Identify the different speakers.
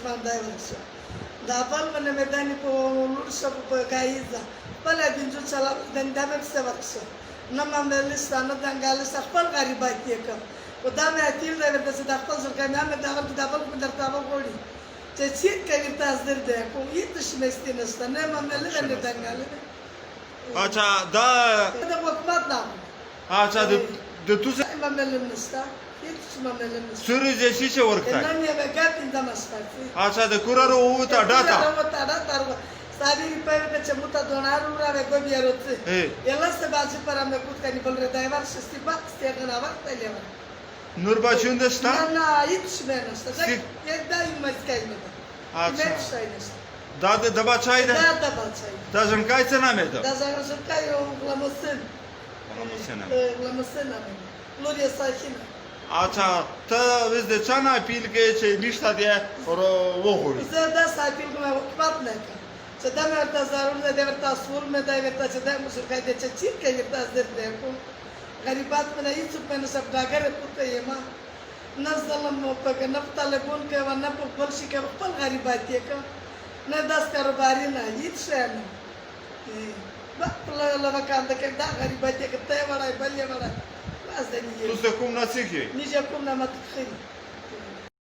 Speaker 1: man daivarsa da pal man medani po lursa po kaiza pala dinju chala dan damet sevarsa nama melista na dangal sa pal garibati ka o da me atil da verda se da pal zurka na me da var da pal ko darta ba godi te chit ka girtas der de ko yitish mestinasta ne ma melida ne dangal
Speaker 2: Aça da
Speaker 1: da bakmat da
Speaker 2: aça de tu
Speaker 1: ma melinasta yitish ma melinasta
Speaker 2: sürüce şişe orkta.
Speaker 1: nanya be gatin da mastati
Speaker 2: Aça de kurarı uta data.
Speaker 1: Sabi ripaire che muta donaru ra ve go biarotse.
Speaker 2: Hey.
Speaker 1: Ela se bazi para me kut kani bolre daivar shesti bak stega vart eleva.
Speaker 2: Nurbaşında sta.
Speaker 1: Na hiç menasta. Ye dai mas kaynata.
Speaker 2: Aça.
Speaker 1: Met staynasta.
Speaker 2: Da da baçaydı.
Speaker 1: Da bacay.
Speaker 2: Da zın kaysa namedo.
Speaker 1: Da zaraz kayo glamosen.
Speaker 2: Glamosen.
Speaker 1: Glamosen na. Gloria Sachina.
Speaker 2: Aça ta bizde çana pilge şey nişta diye oro vohuri.
Speaker 1: Zada sapil kuma patnaka. Se da merta zarur de verta sul me da verta se da musur kai de chit kai verta zder de ko. Garibat me na itsu pe na sab dagar putte yema. Nazalam mo pa ke na talebon ke wa na pol shi ke pal garibat ye ka. Na das karobari na itsen. Ba pla la vakanda ke da garibat ye ke te wala balye wala. Az de ni.
Speaker 2: Tu se cum nasiki.
Speaker 1: Ni je kum na mat khiri.